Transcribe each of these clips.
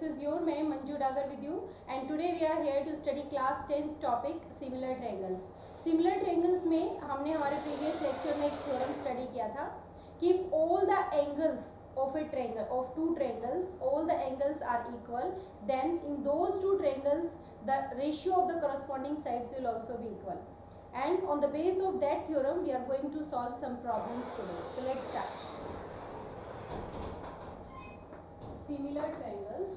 is your मैं Manju Dagar with you and today we are here to study class 10th topic similar triangles. Similar triangles में हमने हमारे previous lecture में एक theorem study किया था कि if all the angles of a triangle of two triangles all the angles are equal then in those two triangles the ratio of the corresponding sides will also be equal. And on the base of that theorem we are going to solve some problems today. So let's start. Similar triangles.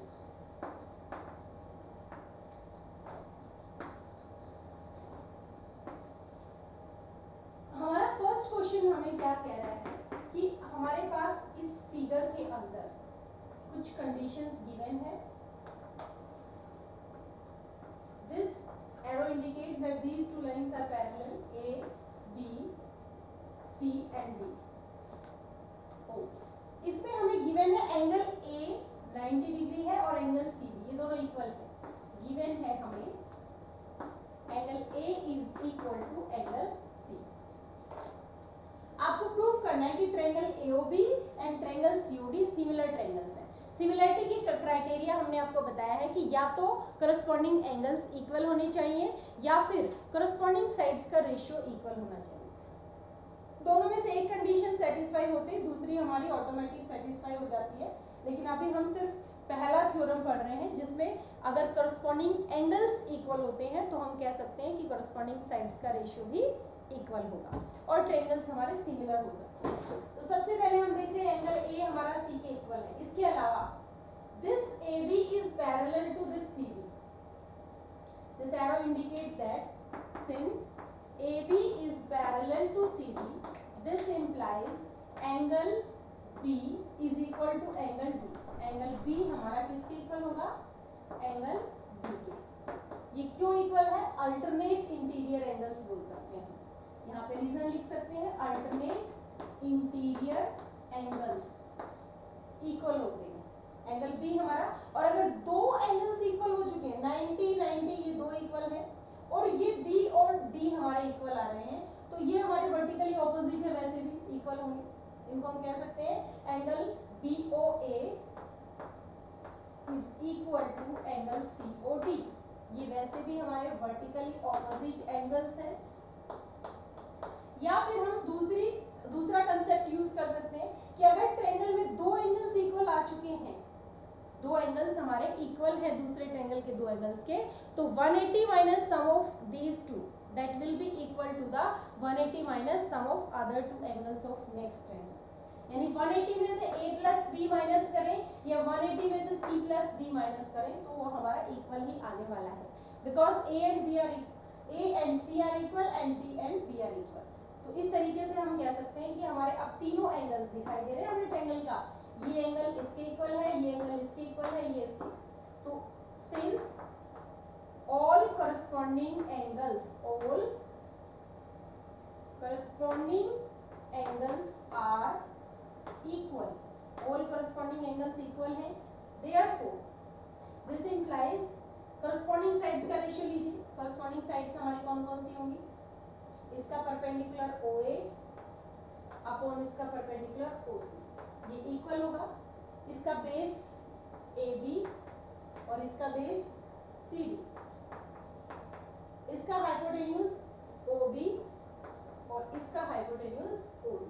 हमारा first question हमें क्या कह रहा है कि हमारे पास इस figure के अंदर कुछ कंडीशंस गिवन है. This arrow indicates that these two lines are parallel, A B C and D. इसमें हमें गिवन है एंगल ए 90 डिग्री है और एंगल सी भी, ये दोनों इक्वल है. गिवन है हमें angle A is equal to angle C. आपको प्रूव करना है कि triangle AOB and triangle COD similar triangles हैं. सिमिलरिटी की क्राइटेरिया हमने आपको बताया है कि या तो करस्पॉन्डिंग एंगल्स इक्वल होने चाहिए या फिर करस्पॉन्डिंग साइड्स का रेशियो इक्वल होना चाहिए. दोनों में से एक कंडीशन सेटिस्फाई होती है, दूसरी हमारी ऑटोमेटिक सेटिस्फाई हो जाती है. लेकिन अभी हम सिर्फ पहला थ्योरम पढ़ रहे हैं जिसमें अगर करस्पॉन्डिंग एंगल्स इक्वल होते हैं तो हम कह सकते हैं कि करस्पॉन्डिंग साइड्स का रेशियो भी इक्वल होगा और ट्रायंगल्स हमारे सिमिलर हो सकते हैं. तो सबसे पहले हम देख रहे हैं एंगल ए हमारा सी के इक्वल है. इसके अलावा this A B is parallel to this C B. This arrow indicates that since AB is parallel to CD, this implies angle B is equal to angle D. Angle B हमारा किसके equal होगा? Angle B के. ये क्यों equal है? Alternate interior angles बोल सकते हैं. यहाँ पे रीजन लिख सकते हैं, अल्टरनेट इंटीरियर एंगल्स इक्वल होते हैं. एंगल B हमारा, और अगर दो एंगल्स इक्वल हो चुके हैं 90 90 ये दो इक्वल है और ये B और D हमारे इक्वल आ रहे हैं तो ये हमारे वर्टिकली ऑपोजिट है, वैसे भी इक्वल होंगे. इनको हम कह सकते हैं angle BOA is equal to angle COD. ये वैसे भी हमारे वर्टिकली ऑपोजिट एंगल्स हैं. या फिर हम दूसरा कंसेप्ट यूज कर सकते हैं कि अगर ट्रायंगल में दो एंगल्स इक्वल आ चुके हैं, दो एंगल्स हमारे इक्वल है दूसरे ट्रायंगल के दो एंगल्स के, तो 180 minus sum of these two that will be equal to the 180 minus sum of other two angles of next triangle. यानी 180 में से a प्लस बी माइनस करें या 180 में से c प्लस d माइनस करें तो वो हमारा इक्वल ही आने वाला है. Because a and c are equal and b and b are equal. तो इस तरीके से हम कह सकते हैं कि हमारे अब तीनों एंगल्स दिखाई दे रहे हैं हमें ट्रायंगल का. ये एंगल इसके इक्वल है, ये एंगल इसके इक्वल है, ये इसके. तो since all corresponding angles are equal, all corresponding angles equal हैं, therefore this implies corresponding sides का रेशियो लीजिए. corresponding sides हमारी कौन कौन सी होंगी? इसका परपेंडिकुलर OA अपॉन इसका परपेंडिकुलर OC, ये इक्वल होगा. इसका बेस AB और इसका बेस CD, इसका हाइपोटेन्यूज OB और इसका हाइपोटेन्यूज OD.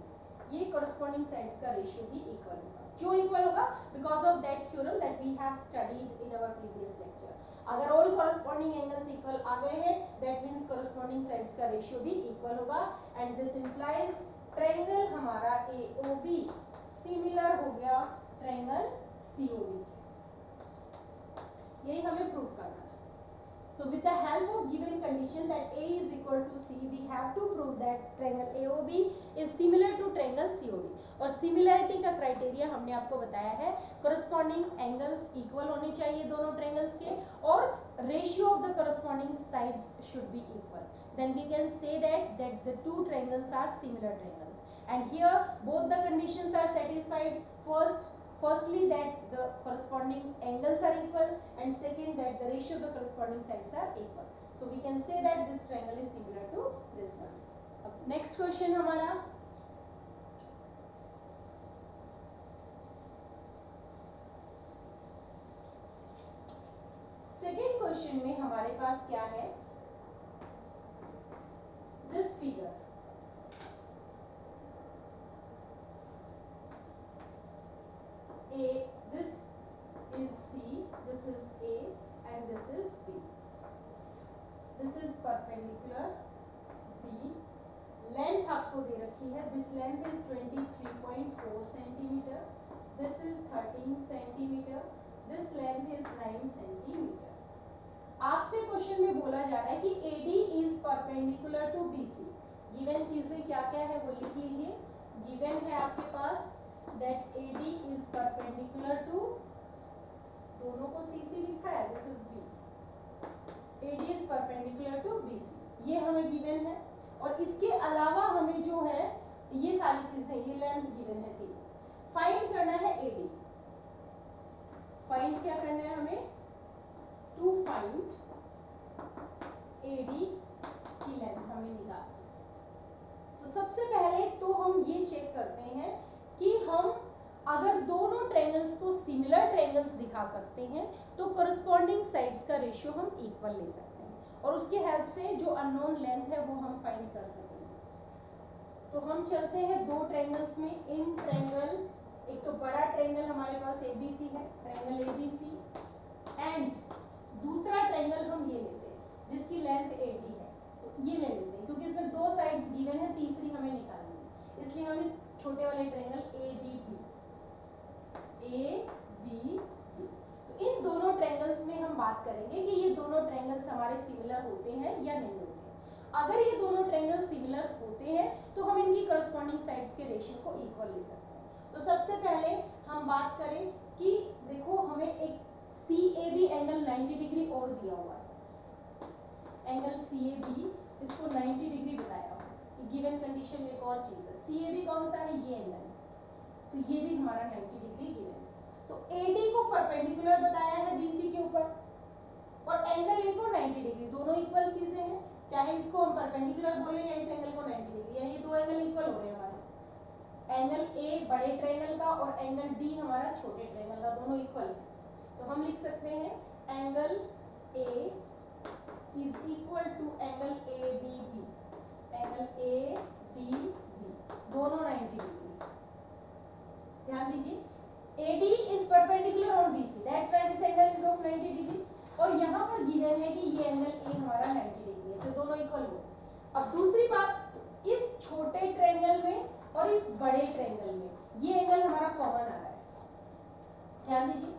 ये कॉरस्पॉन्डिंग साइड्स का रेशियो भी इक्वल होगा. क्यों इक्वल होगा? Because of that theorem that we have studied in our previous lecture. अगर ऑल कॉरस्पॉन्डिंग एंगल्स इक्वल आ गए हैं दैट मींस कॉरस्पॉन्डिंग साइड्स का रेशियो भी इक्वल होगा. एंड दिस इंप्लाइज ट्रायंगल हमारा AOB सिमिलर हो गया ट्रायंगल COD. यही हमें प्रूव करना है. So with the help of given condition that A is equal to C, we have to prove that triangle AOB is similar to triangle COD. और similarity का criteria हमने आपको बताया है corresponding angles equal होने चाहिए दोनों triangles के और ratio of the corresponding sides should be equal. Then we can say that the two triangles are similar triangles. And here both the conditions are satisfied. Firstly that the corresponding angles are equal and second that the ratio of the corresponding sides are equal. So we can say that this triangle is similar to this one. Next question हमारा क्या है, this figure, A, this is C, this is A and this is B. This is perpendicular B. Length आपको दे रखी है, this length is 23.4 centimetre, this is 13 centimetre, this length is 9 centimetre. आपसे question में बोला जा रहा है कि AD is perpendicular to BC। Given चीजें क्या क्या है वो लिख लीजिए। गिवन है आपके पास that AD is perpendicular to, दोनों को CC लिखा है, this is B, AD is perpendicular to BC, ये हमें गिवन है। और इसके अलावा हमें जो है ये सारी चीजें, ये लेंथ गिवन है थी, फाइंड करना है AD। फाइंड क्या करना है हमें, टू फाइंड AD की लेंथ हमें निकालनी। तो सबसे पहले तो हम ये चेक करते हैं कि हम अगर दोनों ट्रायंगल्स को सिमिलर ट्रायंगल्स दिखा सकते हैं तो कोरस्पॉन्डिंग साइड्स का रेशियो हम इक्वल ले सकते हैं और उसके हेल्प से जो अननोन लेंथ है वो हम फाइंड कर सकेंगे। तो हम चलते हैं दो ट्रायंगल्स में। इन ट्रायंगल, एक तो बड़ा ट्रायंगल हमारे पास ABC है, ट्रायंगल ABC, एंड दूसरा ट्रायंगल हम ये लेते हैं जिसकी लेंथ AD है। तो ये ले लेते हैं क्योंकि इसमें दो साइड्स गिवन है, तीसरी हमें निकालनी है, इसलिए हम इस छोटे वाले ट्रायंगल ADB, तो इन दोनों ट्रायंगल्स में हम बात करेंगे कि ये दोनों ट्रायंगल्स हमारे सिमिलर होते हैं या नहीं होते। अगर ये दोनों ट्रायंगल्स सिमिलर होते हैं तो हम इनकी करस्पॉन्डिंग साइड्स के रेशियो को इक्वल ले सकते हैं। तो सबसे पहले हम बात करें कि देखो हमें एक CAB एंगल 90 डिग्री और दिया हुआ है, एंगल CAB, इसको 90 डिग्री बताया हुआ है। गिवन कंडीशन में एक और चीज है, CAB कौन सा है, ये एंगल, तो ये भी हमारा 90 डिग्री गिवन है। तो AD को परपेंडिकुलर बताया है BC के ऊपर और एंगल A को 90 डिग्री, दोनों इक्वल चीजें हैं, चाहे इसको हम परपेंडिकुलर बोले या इस एंगल को 90 डिग्री, यानी ये दो एंगल इक्वल हो रहे हैं हमारे। एंगल A बड़े ट्रायंगल का और एंगल D हमारा छोटे ट्रायंगल का, दोनों इक्वल है। तो हम लिख सकते हैं angle A is equal to angle ADB, angle ADB दोनों 90 डिग्री। ध्यान दीजिए, AD is perpendicular on BC, that's why this angle is of 90 degree। और यहाँ पर गिवन है कि ये एंगल A हमारा 90 डिग्री है, तो दोनों इक्वल हो। अब दूसरी बात, इस छोटे ट्रायंगल में और इस बड़े ट्रायंगल में ये एंगल हमारा कॉमन आ रहा है। ध्यान दीजिए,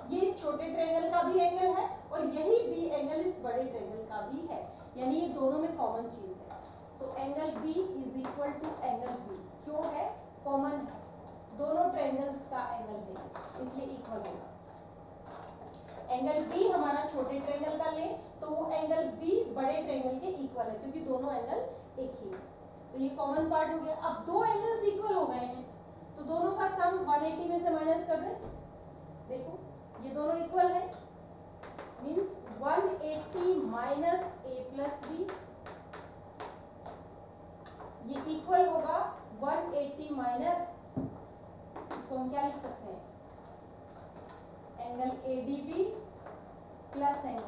ये इस छोटे ट्रायंगल का भी एंगल है और यही B एंगल इस बड़े ट्रायंगल का भी है, यानी ये दोनों में कॉमन चीज है। तो angle B is equal to angle B, क्यों है, कॉमन है, दोनों ट्रायंगल्स का एंगल है इसलिए इक्वल होगा। एंगल B हमारा छोटे ट्रायंगल का ले तो वो एंगल B बड़े ट्रायंगल के इक्वल है क्योंकि दोनों एंगल एक ही है, तो ये कॉमन पार्ट हो गया। अब दो एंगल्स इक्वल हो गए हैं तो दोनों का सम 180 में से माइनस कर दें। देखो ये दोनों इक्वल है, means 180 minus A plus B, ये इक्वल होगा 180 माइनस, इसको हम क्या लिख सकते हैं, angle ADB plus angle B।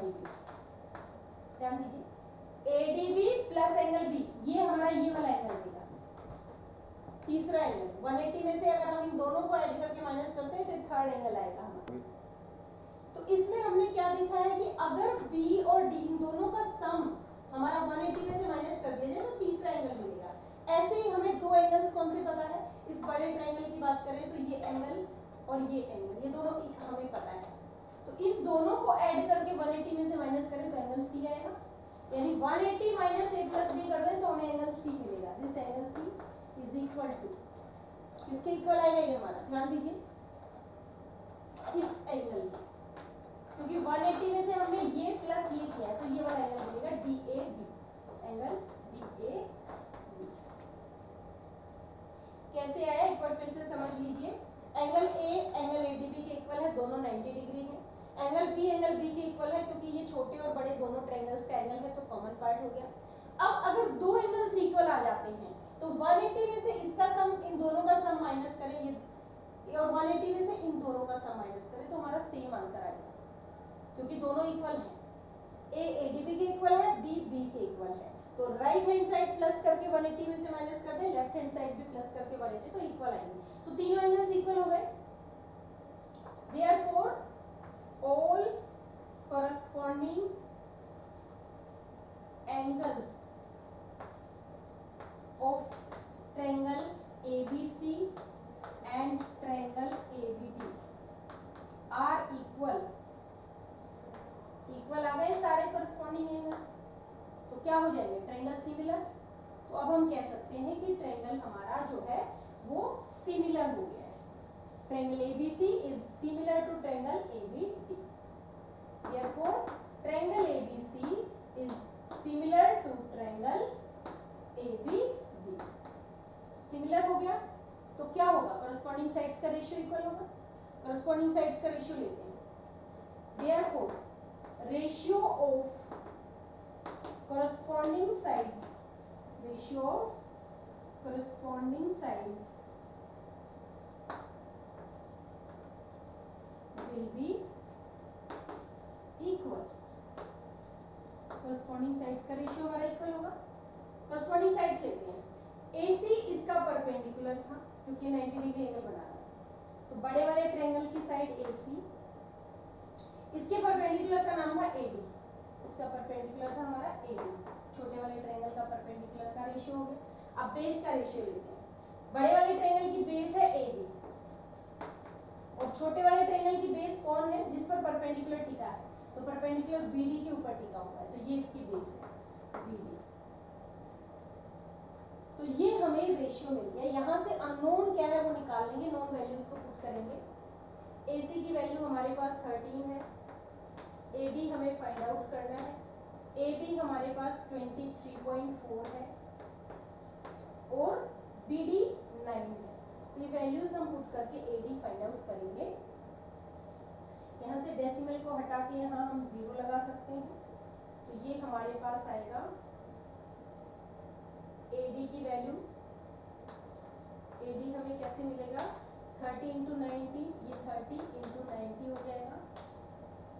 ध्यान दीजिए, ADB प्लस एंगल B, ये हमारा ये वाला एंगल देगा, तीसरा एंगल। 180 में से अगर हम इन दोनों को ऐड करके माइनस करते हैं तो थर्ड एंगल आएगा हमारा। तो इसमें हमने क्या देखा है कि अगर B और D इन दोनों का सम हमारा 180 में से माइनस कर दिया जाए तो तीसरा एंगल मिलेगा। ऐसे ही हमें दो एंगल्स कौन से पता है, इस बड़े ट्रायंगल की बात करें तो ये एंगल और ये एंगल, ये दोनों हमें पता है, तो इन दोनों को ऐड करके 180 में से माइनस करें तो एंगल C आएगा, यानी 180 माइनस A प्लस B कर दें तो हमें एंगल C मिलेगा। This angle C is equal to, किसके इक्वल आएगा ये हमारा, ध्यान दीजिए, इस एंगल, क्योंकि 180 में से हमने ये प्लस ये किया तो ये वाला एंगल मिलेगा DAB, एंगल DAB। कैसे आया एक बार फिर से समझ लीजिए, एंगल A एंगल ADB के इक्वल है, दोनों 90 डिग्री है। एंगल B एंगल B के इक्वल है क्योंकि ये छोटे और बड़े दोनों ट्रायंगल्स का एंगल है, तो कॉमन पार्ट हो गया। अब अगर दो एंगल्स इक्वल आ जाते हैं तो 180 में से इसका सम इन दोनों का सम माइनस करें, ये और 180 में से इन दोनों का सम माइनस करें तो हमारा सेम आंसर आएगा क्योंकि दोनों इक्वल हैं। ए एडीबी के इक्वल है, बी बी के इक्वल है, तो राइट हैंड साइड प्लस करके 180 में से माइनस कर दें, लेफ्ट हैंड साइड भी प्लस करके 180, तो इक्वल आएंगे, तो तीनों एंगल्स इक्वल हो गए। Therefore all corresponding angles of triangle ABC and triangle ABD are equal। Equal आ गए सारे करस्पॉन्डिंग एंगल, तो क्या हो जाएंगे, ट्रायंगल सिमिलर। तो अब हम कह सकते हैं कि ट्रायंगल हमारा जो है वो सिमिलर हो गया है। Triangle ABC is similar to triangle ABD। Therefore triangle ABC is similar to triangle ABD। Similar हो गया तो क्या होगा, करस्पॉन्डिंग साइड्स का रेशियो इक्वल होगा। करस्पॉन्डिंग साइड्स का रेशियो लेते हैं। Therefore ratio of corresponding sides, ratio of corresponding sides will be equal। corresponding sides का रेशियो हमारा इक्वल होगा। corresponding sides लेते हैं। AC इसका परपेंडिकुलर था क्योंकि 90 डिग्री एंगल बना रहा है, तो बड़े वाले ट्रायंगल की साइड AC, इसके परपेंडिकुलर का नाम था AD, इसका परपेंडिकुलर था हमारा AD। छोटे वाले ट्रायंगल का परपेंडिकुलर का रेशियो हो गया। अब बेस का रेशियो लेते हैं। बड़े वाले ट्रायंगल की बेस है AB और छोटे वाले ट्रायंगल की बेस कौन है, जिस पर परपेंडिकुलर टिका है, तो परपेंडिकुलर BD के ऊपर टिका हुआ है, तो ये इसकी बेस है BD। तो ये हमें रेशियो मिल गया। यहाँ से अननोन क्या है वो निकाल लेंगे, नोन वैल्यूज को पुट करेंगे। AC की वैल्यू हमारे पास 13 है, AD हमें फाइंड आउट करना है, AB हमारे पास 23.4 है और BD 9 है। तो ये वैल्यूज हम पुट करके AD फाइंड आउट करेंगे। यहाँ से डेसिमल को हटा के यहाँ हम 0 लगा सकते हैं, तो ये हमारे पास आएगा AD की वैल्यू। AD हमें कैसे मिलेगा, 30 इंटू 90, ये 30 इंटू 90 हो जाएगा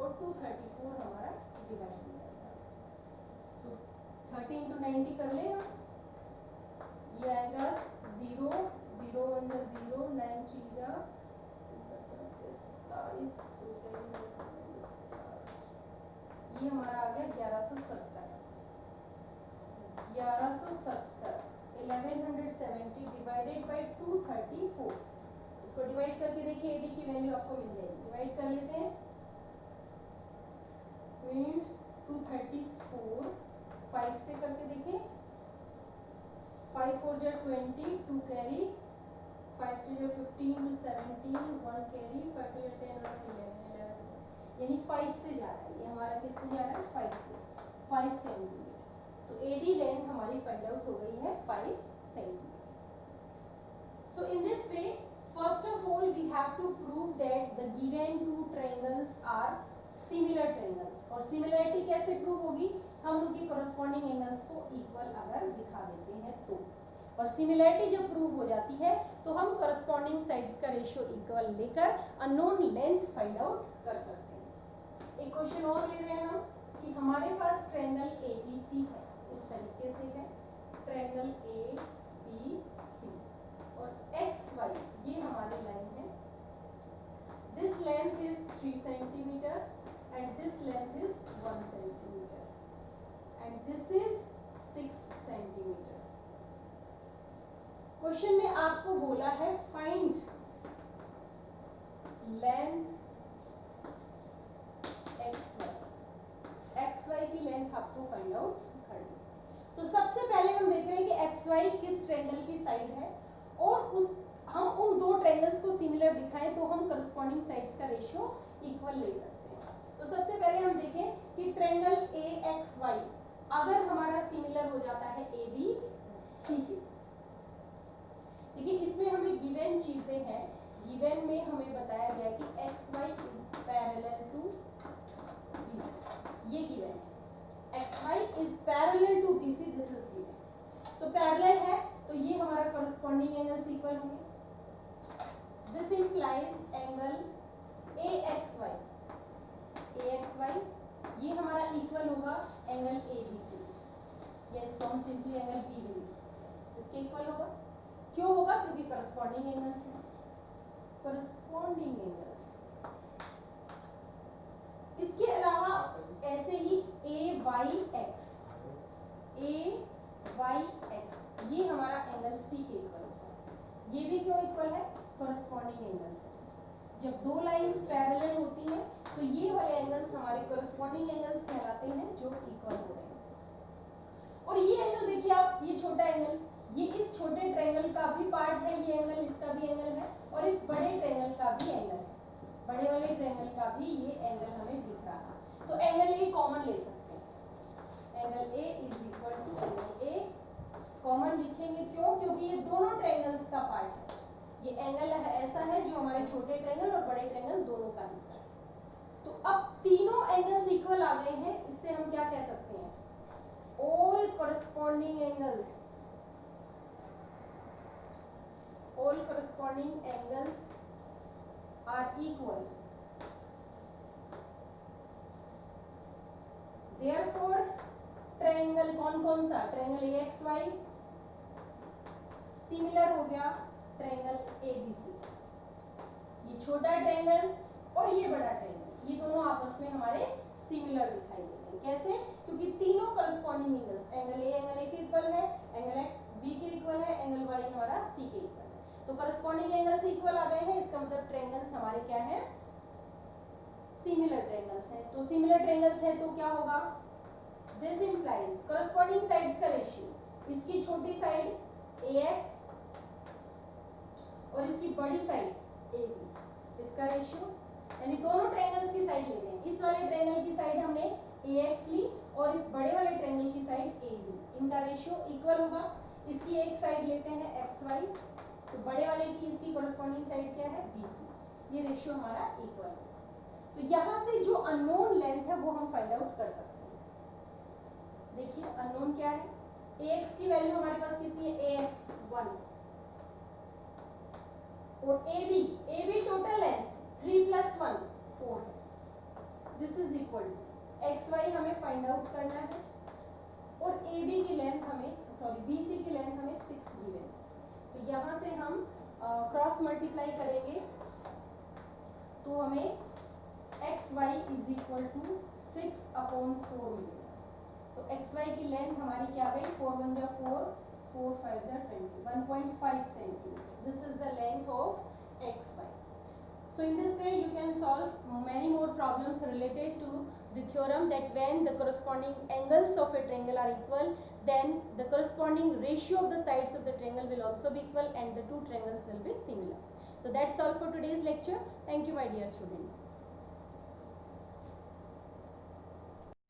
और 234 हमारा डिवाइड हो जाएगा। तो 30 इंटू 90 कर लेना, ये आएगा 0 0 1 0 9 3 ये हमारा आ गया 1170। 1170 डिवाइडेड बाई 234। इसको डिवाइड करके देखिए AD की वैल्यू आपको मिल जाएगी। डिवाइड कर लेते हैं, मीन्स 234 5 से करके देखिए, 5 4 जा 20, 2 कैरी, 5 3 जा 15, 17, 1 कैरी, 5 2 जा 10 और 11, यानी 5 से जा रहा है। ये हमारा किससे जा रहा है, 5 सेंटीमीटर। तो AD लेंथ हमारी फाइंड आउट हो गई है 5 centimetre. So in this way first of all we have to prove that the given two triangles are similar triangles. और सिमिलरिटी कैसे प्रूव होगी, हम उनकी करस्पॉन्डिंग एंगल्स को इक्वल अगर दिखा देते हैं तो। और सिमिलरिटी जब प्रूव हो जाती है तो हम करस्पॉन्डिंग साइड्स का रेशियो इक्वल लेकर अननोन लेंथ फाइंड आउट कर सकते हैं। एक क्वेश्चन और ले रहे हैं हम कि हमारे पास ट्रायंगल ABC है, इस तरीके से है ट्रायंगल ABC और XY ये हमारी लाइन है। This length is 3 centimetre and this length is 1 centimetre and this is 6 centimetre. Question में आपको बोला है फाइंड लेंथ XY की लेंथ आपको फाइंड आउट करनी। तो सबसे पहले हम देख रहे हैं कि XY किस ट्रायंगल की साइड है और हम उन दो ट्रायंगल्स को सिमिलर दिखाएं तो हम करस्पॉन्डिंग साइड्स का रेशियो इक्वल ले सकते हैं। तो सबसे पहले हम देखें कि ट्रायंगल AXY अगर हमारा सिमिलर हो जाता है ABC के, देखिए इसमें हमें गिवन चीजें हैं। गिवन में हमें बताया गया कि XY is parallel to BC, ये गिवन है। XY is parallel to BC, this is given. तो पैरेलल है तो ये हमारा करस्पॉन्डिंग एंगल्स इक्वल होंगे। दिस इंप्लाइज एंगल AXY ये हमारा इक्वल होगा एंगल ABC, या इसको हम सिंपली एंगल B भी लिख सकते हैं, इसके इक्वल होगा। क्यों होगा? क्योंकि करस्पॉन्डिंग एंगल्स हैं, करस्पॉन्डिंग एंगल्स। इसके अलावा ऐसे ही AYX, ये हमारा एंगल C के इक्वल होता है। ये भी क्यों इक्वल है? करस्पॉन्डिंग एंगल्स है। जब दो लाइंस पैरेलल होती हैं तो ये वाले एंगल्स हमारे करस्पॉन्डिंग एंगल्स कहलाते हैं, जो इक्वल हो रहे हैं। और ये एंगल देखिए आप, ये छोटा एंगल, ये इस छोटे ट्रायंगल का भी पार्ट है, ये एंगल इसका भी एंगल है, और इस बड़े ट्रायंगल का भी एंगल है, बड़े वाले ट्रायंगल का भी ये एंगल हमें दिख रहा है। तो एंगल ए कॉमन ले सकते हैं, angle A is equal to angle A common लिखेंगे। क्यों? क्योंकि ये दोनों ट्रायंगल्स का पार्ट है। ये एंगल ऐसा है जो हमारे छोटे ट्रायंगल और बड़े ट्रायंगल दोनों का हिस्सा है। तो अब तीनों एंगल्स इक्वल आ गए हैं, इससे हम क्या कह सकते हैं? All corresponding angles are equal, therefore triangle कौन सा? ट्रायंगल AXY सिमिलर हो गया ट्रायंगल ABC। ये छोटा ट्रायंगल और ये बड़ा ट्रायंगल, ये दोनों आपस में हमारे सिमिलर दिखाई देते हैं। कैसे? क्योंकि तीनों करस्पॉन्डिंग एंगल्स, एंगल A के इक्वल है, एंगल X B के इक्वल है, एंगल Y हमारा C के इक्वल है। तो करस्पॉन्डिंग एंगल्स इक्वल आ गए हैं, इसका मतलब ट्रायंगल्स हमारे क्या है? सिमिलर ट्रायंगल्स हैं। तो सिमिलर ट्रायंगल्स है तो क्या होगा? दिस इंप्लाइज करस्पॉन्डिंग साइड्स का रेशियो, इसकी छोटी साइड AX और इसकी बड़ी साइड AB, इसका रेशियो, यानी दोनों ट्रायंगल्स की साइड लेते हैं। इस वाले ट्रायंगल की साइड हमने AX ली और इस बड़े वाले ट्रायंगल की साइड AB, इनका रेशियो इक्वल होगा। इसकी एक साइड लेते हैं XY, तो बड़े वाले की इसकी कॉरेस्पॉन्डिंग साइड क्या है? BC, ये रेशियो हमारा इक्वल है। तो यहाँ से जो अननोन लेंथ है वो हम फाइंड आउट कर सकते हैं। देखिए अननोन क्या है? AX की वैल्यू हमारे पास कितनी है? AX 1, और AB टोटल लेंथ 3 + 1 4 है। This is equal to XY हमें फाइंड आउट करना है, और AB की लेंथ हमें, सॉरी BC की लेंथ हमें 6 गिवन है। तो यहाँ से हम क्रॉस मल्टीप्लाई करेंगे तो हमें XY इज इक्वल टू 6/4 मिलेगा। तो XY की लेंथ हमारी क्या गई? 4 × 1 = 4, 4 × 5 = 20, 1.5 centimetre. This is the length of XY. So in this way you can solve many more problems related to the theorem that when the corresponding angles of a triangle are equal, then the corresponding ratio of the sides of the triangle will also be equal and the two triangles will be similar. So that's all for today's lecture. Thank you my dear students.